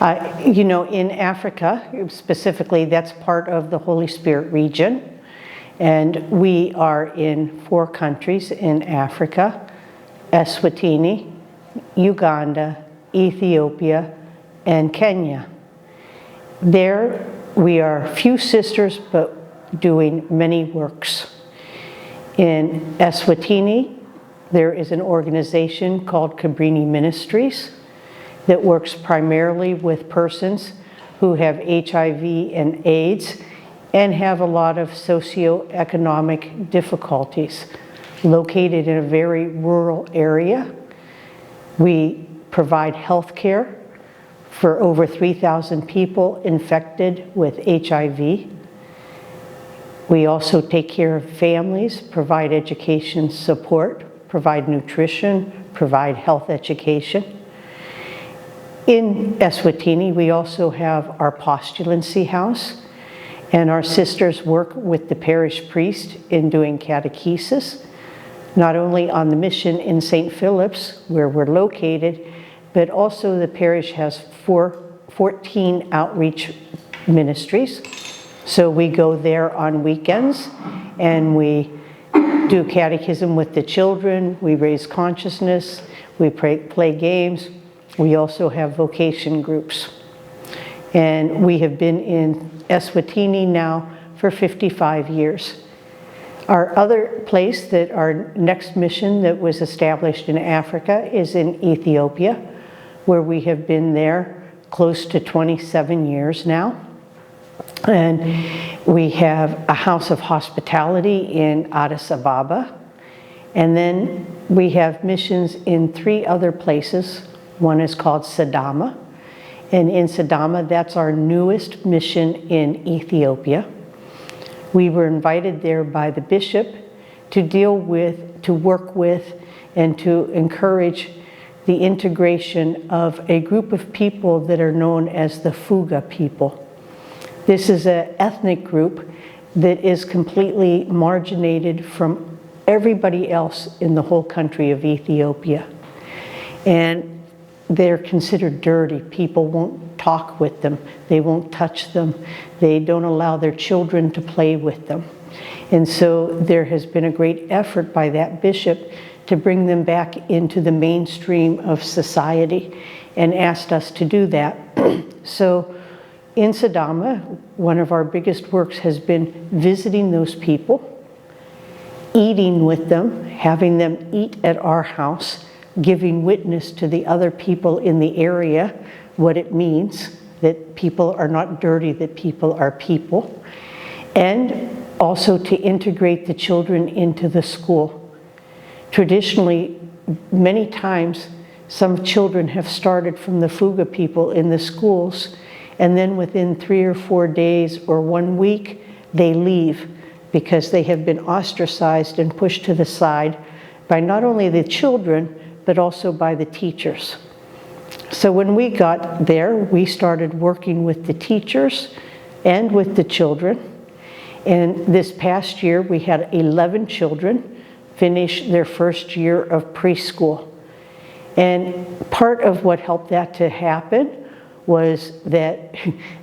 In Africa, specifically, that's part of the Holy Spirit region. And we are in 4 countries in Africa: Eswatini, Uganda, Ethiopia, and Kenya. There, we are few sisters, but doing many works. In Eswatini, there is an organization called Cabrini Ministries that works primarily with persons who have HIV and AIDS and have a lot of socioeconomic difficulties. Located in a very rural area, we provide health care for over 3,000 people infected with HIV. We also take care of families, provide education support, provide nutrition, provide health education. In Eswatini, we also have our postulancy house, and our sisters work with the parish priest in doing catechesis, not only on the mission in St. Philip's, where we're located, but also the parish has 14 outreach ministries. So we go there on weekends, and we do catechism with the children, we raise consciousness, we play games. We also have vocation groups. And we have been in Eswatini now for 55 years. Our other place that our next mission that was established in Africa is in Ethiopia, where we have been there close to 27 years now. And we have a house of hospitality in Addis Ababa. And then we have missions in 3 other places. One is called Sidama, and in Sidama, that's our newest mission in Ethiopia. We were invited there by the bishop to work with, and to encourage the integration of a group of people that are known as the Fuga people. This is an ethnic group that is completely marginated from everybody else in the whole country of Ethiopia. And they're considered dirty. People won't talk with them. They won't touch them. They don't allow their children to play with them. And so there has been a great effort by that bishop to bring them back into the mainstream of society, and asked us to do that. So in Sidama, one of our biggest works has been visiting those people, eating with them, having them eat at our house, giving witness to the other people in the area what it means that people are not dirty, that people are people, and also to integrate the children into the school. Traditionally, many times, some children have started from the Fuga people in the schools, and then within 3 or 4 days or 1 week, they leave because they have been ostracized and pushed to the side by not only the children, but also by the teachers. So when we got there, we started working with the teachers and with the children. And this past year, we had 11 children finish their first year of preschool. And part of what helped that to happen was that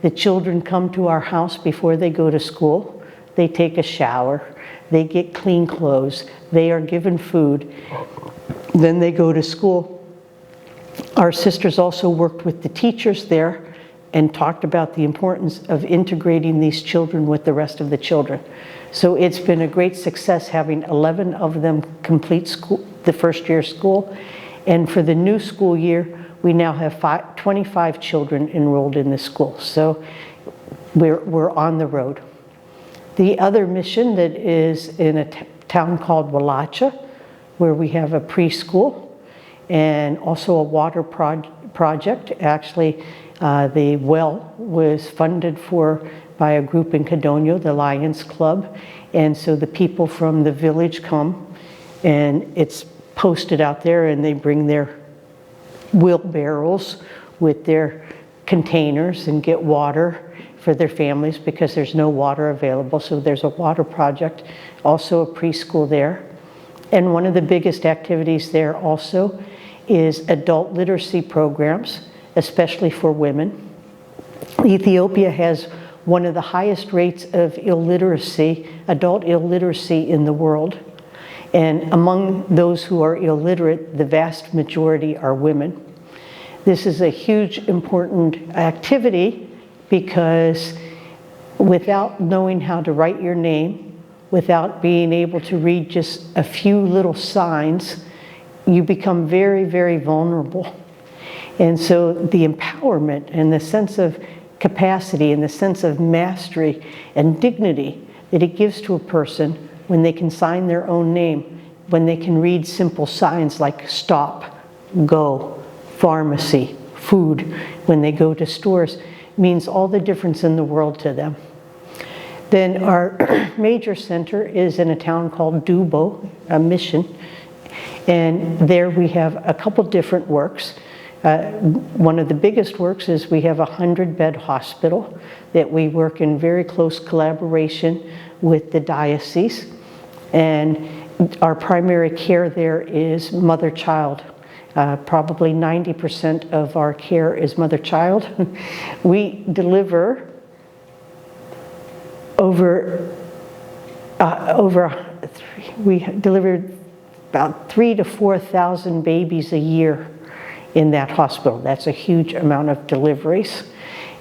the children come to our house before they go to school. They take a shower, they get clean clothes, they are given food. Then they go to school. Our sisters also worked with the teachers there and talked about the importance of integrating these children with the rest of the children. So it's been a great success having 11 of them complete school, the first year of school. And for the new school year, we now have 25 children enrolled in the school. So we're on the road. The other mission that is in a town called Walacha, where we have a preschool and also a water project. Actually, the well was funded by a group in Cadonio, the Lions Club. And so the people from the village come, and it's posted out there, and they bring their wheelbarrows with their containers and get water for their families because there's no water available. So there's a water project, also a preschool there. And one of the biggest activities there also is adult literacy programs, especially for women. Ethiopia has one of the highest rates of illiteracy, adult illiteracy in the world. And among those who are illiterate, the vast majority are women. This is a huge, important activity because without knowing how to write your name, without being able to read just a few little signs, you become very, very vulnerable. And so the empowerment and the sense of capacity and the sense of mastery and dignity that it gives to a person when they can sign their own name, when they can read simple signs like stop, go, pharmacy, food, when they go to stores, means all the difference in the world to them. Then our major center is in a town called Dubo, a mission, and there we have a couple different works. One of the biggest works is we have a 100-bed hospital that we work in very close collaboration with the diocese, and our primary care there is mother-child. Probably 90% of our care is mother-child. We deliver we deliver about 3,000 to 4,000 babies a year in that hospital. That's a huge amount of deliveries.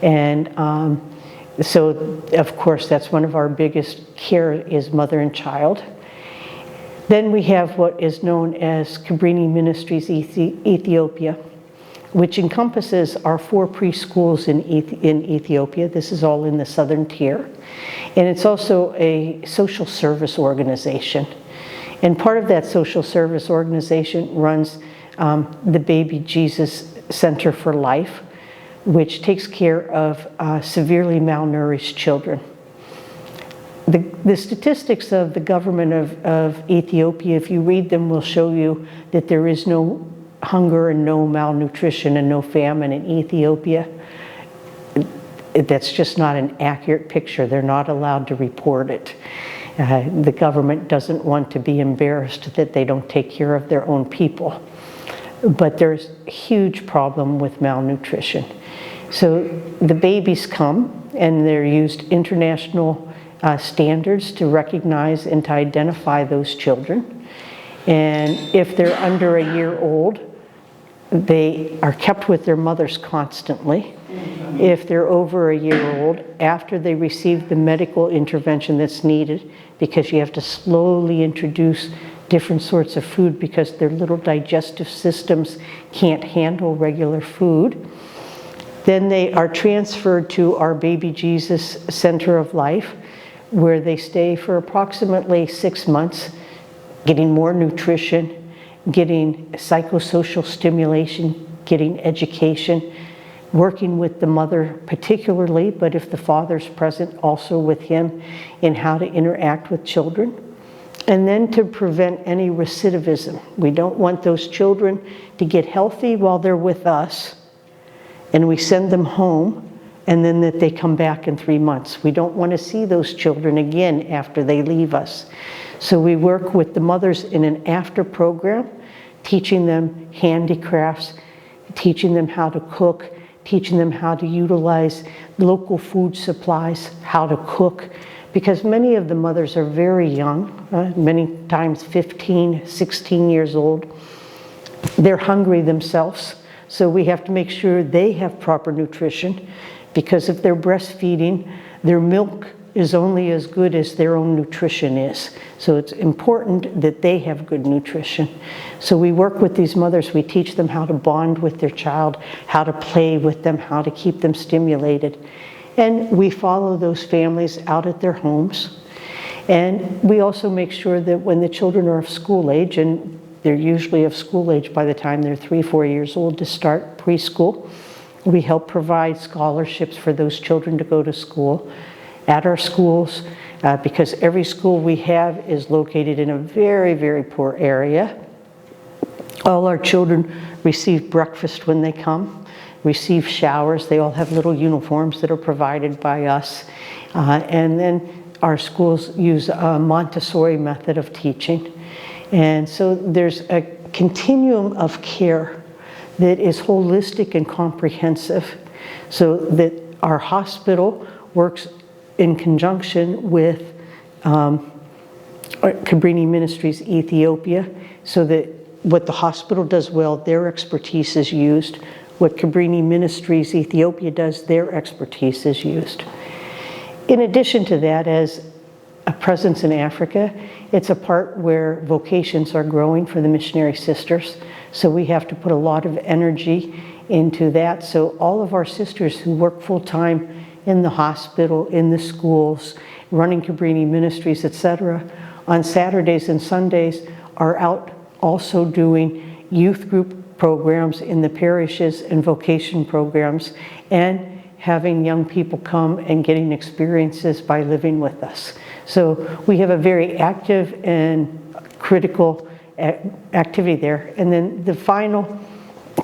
And so, of course, that's one of our biggest care is mother and child. Then we have what is known as Cabrini Ministries Ethiopia, which encompasses our 4 preschools in Ethiopia. This is all in the southern tier. And it's also a social service organization. And part of that social service organization runs the Baby Jesus Center for Life, which takes care of severely malnourished children. The statistics of the government of Ethiopia, if you read them, will show you that there is no hunger and no malnutrition and no famine in Ethiopia. That's just not an accurate picture. They're not allowed to report it. The government doesn't want to be embarrassed that they don't take care of their own people. But there's a huge problem with malnutrition. So the babies come and they're used international standards to recognize and to identify those children. And if they're under a year old, they are kept with their mothers constantly. If they're over a year old, after they receive the medical intervention that's needed, because you have to slowly introduce different sorts of food because their little digestive systems can't handle regular food, then they are transferred to our Baby Jesus Center of Life, where they stay for approximately 6 months, getting more nutrition, getting psychosocial stimulation, getting education, working with the mother particularly, but if the father's present, also with him in how to interact with children. And then to prevent any recidivism. We don't want those children to get healthy while they're with us, and we send them home, and then that they come back in 3 months. We don't want to see those children again after they leave us. So we work with the mothers in an after program, teaching them handicrafts, teaching them how to cook, teaching them how to utilize local food supplies, how to cook, because many of the mothers are very young, many times 15, 16 years old. They're hungry themselves, so we have to make sure they have proper nutrition, because if they're breastfeeding, their milk is only as good as their own nutrition is. So it's important that they have good nutrition. So we work with these mothers, we teach them how to bond with their child, how to play with them, how to keep them stimulated. And we follow those families out at their homes. And we also make sure that when the children are of school age, and they're usually of school age by the time they're 3, 4 years old to start preschool, we help provide scholarships for those children to go to school at our schools, because every school we have is located in a very, very poor area. All our children receive breakfast when they come, receive showers. They all have little uniforms that are provided by us. And then our schools use a Montessori method of teaching. And so there's a continuum of care that is holistic and comprehensive, so that our hospital works in conjunction with Cabrini Ministries Ethiopia, so that what the hospital does well, their expertise is used. What Cabrini Ministries Ethiopia does, their expertise is used. In addition to that, as a presence in Africa, it's a part where vocations are growing for the missionary sisters. So we have to put a lot of energy into that. So all of our sisters who work full-time in the hospital, in the schools, running Cabrini Ministries, etc., on Saturdays and Sundays are out also doing youth group programs in the parishes and vocation programs, and having young people come and getting experiences by living with us. So we have a very active and critical activity there. And then the final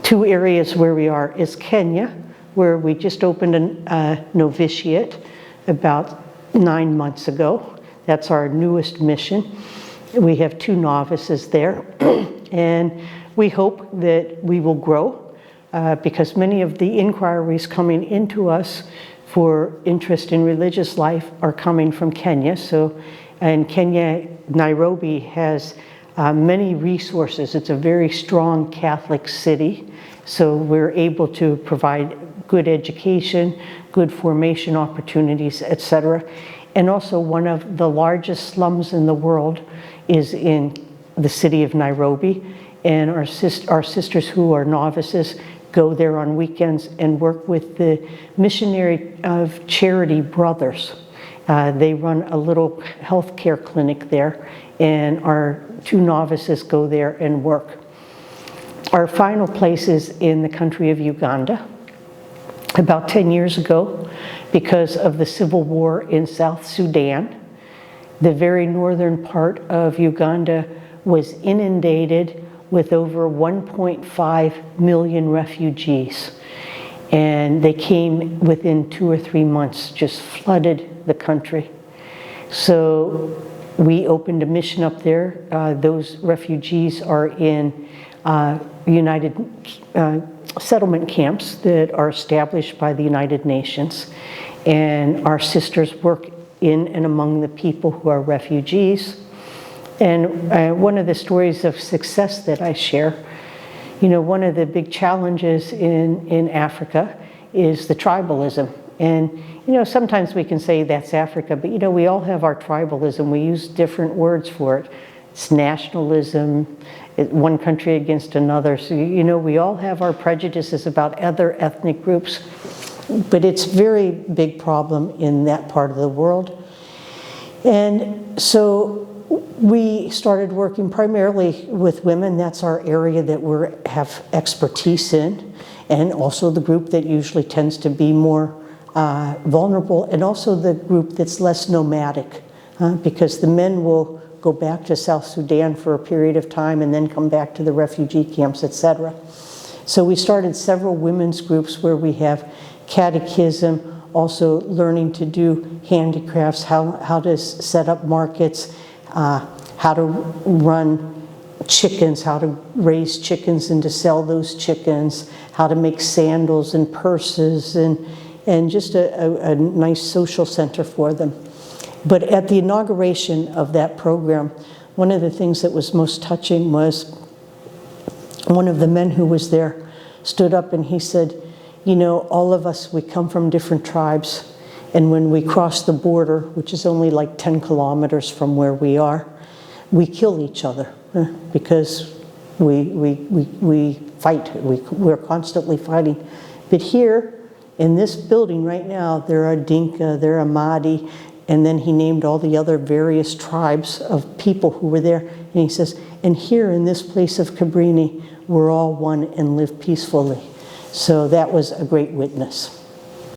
two areas where we are is Kenya, where we just opened a novitiate about 9 months ago. That's our newest mission. We have 2 novices there, and we hope that we will grow because many of the inquiries coming into us for interest in religious life are coming from Kenya. So, and Kenya, Nairobi has many resources. It's a very strong Catholic city, so we're able to provide good education, good formation opportunities, etc. And also one of the largest slums in the world is in the city of Nairobi, and our sisters who are novices go there on weekends and work with the missionary of Charity Brothers. They run a little healthcare clinic there, and our 2 novices go there and work. Our final place is in the country of Uganda. About 10 years ago, because of the civil war in South Sudan, the very northern part of Uganda was inundated with over 1.5 million refugees. And they came within 2 or 3 months, just flooded the country. So we opened a mission up there. Those refugees are in United settlement camps that are established by the United Nations. And our sisters work in and among the people who are refugees. And one of the stories of success that I share, you know, one of the big challenges in Africa is the tribalism. And, you know, sometimes we can say that's Africa, but, you know, we all have our tribalism. We use different words for it. It's nationalism, one country against another. So, you know, we all have our prejudices about other ethnic groups, but it's a very big problem in that part of the world. And so we started working primarily with women. That's our area that we have expertise in, and also the group that usually tends to be more vulnerable, and also the group that's less nomadic, because the men will go back to South Sudan for a period of time and then come back to the refugee camps, etc. So we started several women's groups where we have catechism, also learning to do handicrafts, how to set up markets, how to run chickens, how to raise chickens and to sell those chickens, how to make sandals and purses, and just a nice social center for them. But at the inauguration of that program, one of the things that was most touching was one of the men who was there stood up and he said, you know, all of us, we come from different tribes, and when we cross the border, which is only like 10 kilometers from where we are, we kill each other because we fight, we're constantly fighting. But here, in this building right now, there are Dinka, there are Mahdi, and then he named all the other various tribes of people who were there. And he says, and here in this place of Cabrini, we're all one and live peacefully. So that was a great witness.